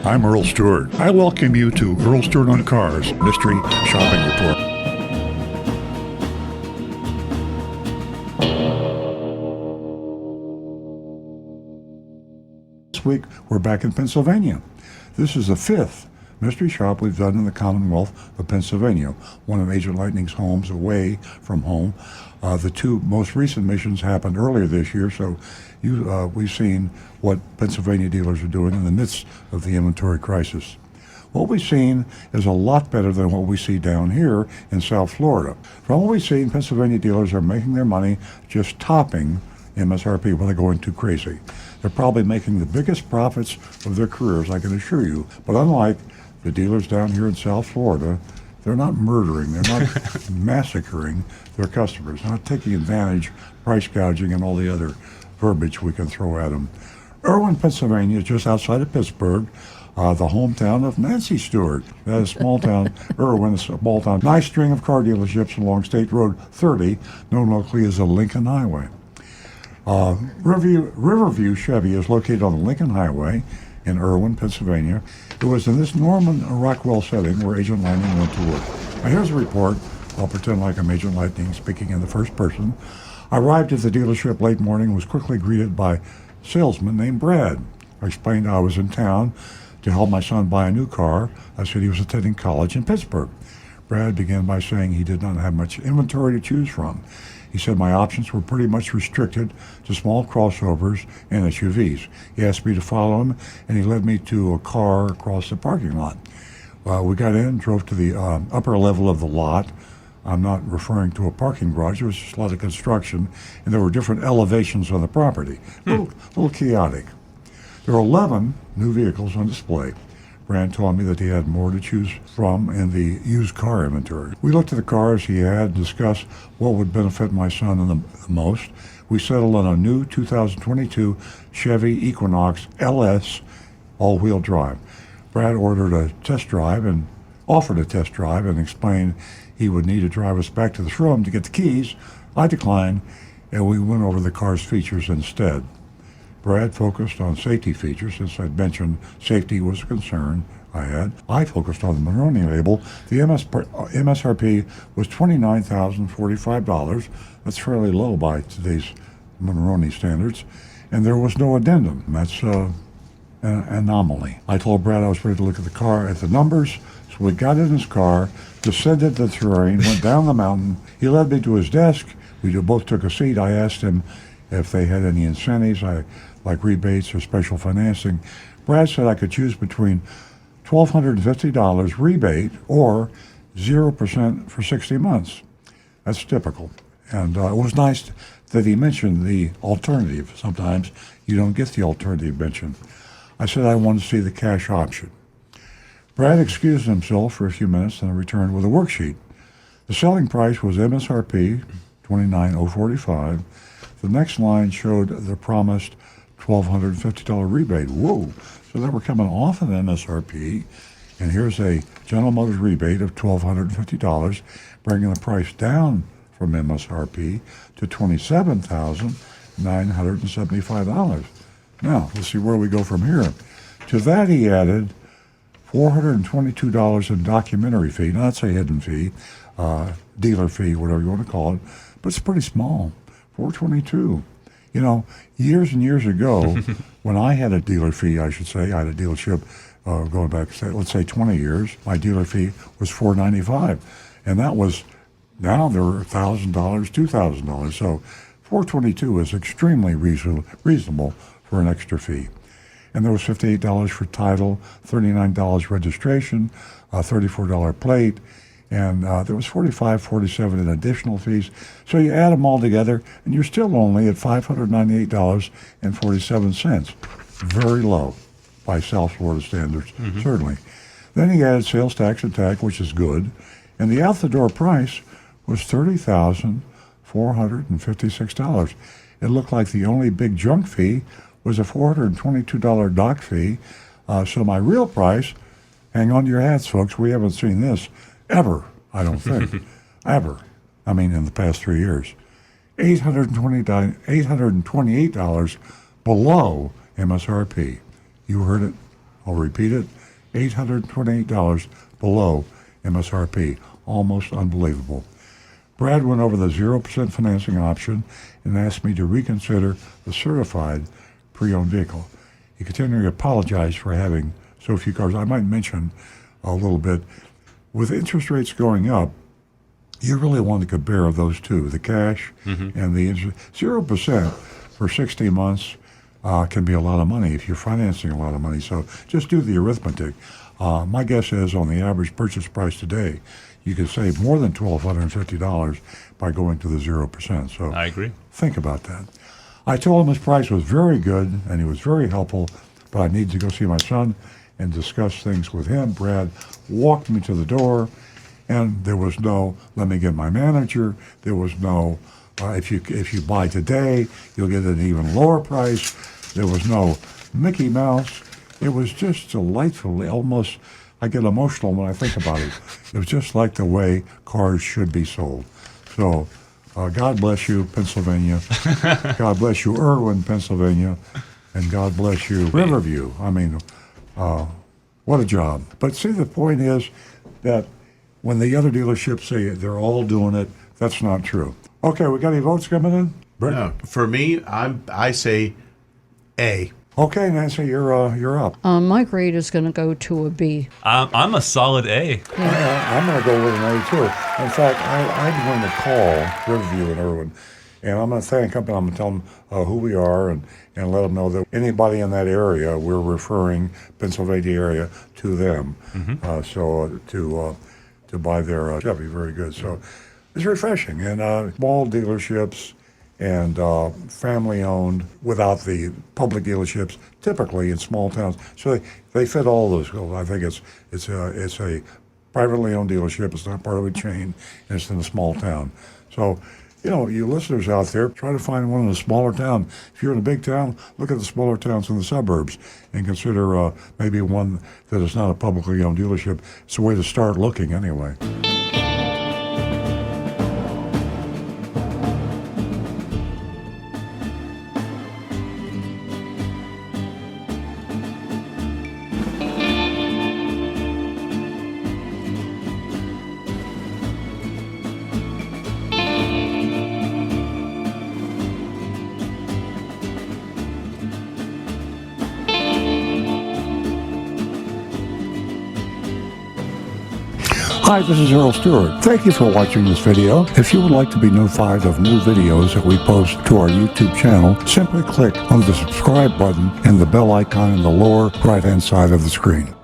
I'm Earl Stewart. I welcome you to Earl Stewart on Cars Mystery Shopping Report. This week, we're back in Pennsylvania. This is the fifth mystery shop we've done in the Commonwealth of Pennsylvania, one of Agent Lightning's homes away from home. The two most recent missions happened earlier this year, so we've seen what Pennsylvania dealers are doing in the midst of the inventory crisis. What we've seen is a lot better than what we see down here in South Florida. From what we've seen, Pennsylvania dealers are making their money just topping MSRP when they're going too crazy. They're probably making the biggest profits of their careers, I can assure you. But unlike the dealers down here in South Florida, they're not murdering, they're not massacring their customers, not taking advantage, price gouging, and all the other verbiage we can throw at them. Erwin, Pennsylvania is just outside of Pittsburgh, the hometown of Nancy Stewart. That is small town, Erwin is a small town. Nice string of car dealerships along State Road 30, known locally as the Lincoln Highway. Riverview CHEVY is located on the Lincoln Highway in Erwin, Pennsylvania. It was in this Norman Rockwell setting where Agent Lightning went to work. Now here's a report. I'll pretend like I'm Agent Lightning speaking in the first person. I arrived at the dealership late morning and was quickly greeted by a salesman named Brad. I explained I was in town to help my son buy a new car. I said he was attending college in Pittsburgh. Brad began by saying he did not have much inventory to choose from. He said my options were pretty much restricted to small crossovers and SUVs. He asked me to follow him, and he led me to a car across the parking lot. We got in, drove to the upper level of the lot. I'm not referring to a parking garage. There was just a lot of construction, and there were different elevations on the property. A little chaotic. There were 11 new vehicles on display. Brand told me that he had more to choose from in the used car inventory. We looked at the cars he had and discussed what would benefit my son the most. We settled on a new 2022 Chevy EQUINOX LS all-wheel drive. Brad ordered a test drive and offered a test drive and explained he would need to drive us back to the showroom to get the keys. I declined, and we went over the car's features instead. Brad focused on safety features, since I'd mentioned safety was a concern I had. I focused on the Monroney label. The MSRP was $29,045. That's fairly low by today's Monroney standards. And there was no addendum. That's an anomaly. I told Brad I was ready to look at the car, at the numbers, so we got in his car, descended the terrain, went down the mountain. He led me to his desk. We both took a seat. I asked him if they had any incentives, like rebates or special financing. Brad said I could choose between $1,250 rebate or 0% for 60 months. That's typical. And it was nice that he mentioned the alternative. Sometimes you don't get the alternative mentioned. I said I wanted to see the cash option. Brad excused himself for a few minutes and returned with a worksheet. The selling price was MSRP, $29,045. The next line showed the promised $1,250 rebate. Whoa! So they were coming off of MSRP, and here's a General Motors rebate of $1,250, bringing the price down from MSRP to $27,975. Now, let's see where we go from here. To that, he added $422 in documentary fee. Now, that's a hidden fee, dealer fee, whatever you want to call it, but it's pretty small. $422. You know, years and years ago, when I had a dealer fee, I should say, I had a dealership going back, let's say 20 years, my dealer fee was $495. And that was, now they're $1,000, $2,000. So $422 is extremely reasonable for an extra fee. And there was $58 for title, $39 registration, $34 plate, and there was $45.47 in additional fees. So you add them all together, and you're still only at $598.47. Very low by South Florida standards, certainly. Then he added sales tax and tag, which is good, and the out-the-door price was $30,456. It looked like the only big junk fee was a $422 dock fee. So my real price, hang on to your hats, folks, we haven't seen this ever, I don't think. Ever. I mean, in the past 3 years. $828 below MSRP. You heard it I'll repeat it, $828 below MSRP. Almost unbelievable. Brad went over the 0% financing option and asked me to reconsider the certified pre-owned vehicle. He continually apologized for having so few cars. I might mention a little bit, with interest rates going up, you really want to compare those two, the cash and the interest. 0% for 60 months can be a lot of money if you're financing a lot of money. So just do the arithmetic. My guess is on the average purchase price today, you could save more than $1,250 by going to the 0%. So I agree. Think about that. I told him his price was very good and he was very helpful, but I needed to go see my son and discuss things with him. Brad walked me to the door, and there was no, let me get my manager. There was no, if you buy today, you'll get an even lower price. There was no Mickey Mouse. It was just delightful. Almost, I get emotional when I think about it. It was just like the way cars should be sold. So, God bless you, Pennsylvania. God bless you, Erwin, Pennsylvania. And God bless you, Riverview. I mean, what a job. But see, the point is that when the other dealerships say they're all doing it, that's not true. Okay, we got any votes coming in? Brett? No, for me, I say A. Okay, Nancy, you're up. My grade is going to go to a B. I'm a solid A. I'm going to go with an A, too. In fact, I'm going to call Riverview and Erwin, and I'm going to thank them, and I'm going to tell them who we are and let them know that anybody in that area, we're referring Pennsylvania area to them. So to buy their Chevy, very good. So it's refreshing. And small dealerships and family-owned without the public dealerships, typically in small towns. So they fit all those goals. I think it's a privately owned dealership. It's not part of a chain, and it's in a small town. So, you know, you listeners out there, try to find one in a smaller town. If you're in a big town, look at the smaller towns in the suburbs and consider maybe one that is not a publicly owned dealership. It's a way to start looking anyway. Hi, this is Earl Stewart. Thank you for watching this video. If you would like to be notified of new videos that we post to our YouTube channel, simply click on the subscribe button and the bell icon in the lower right-hand side of the screen.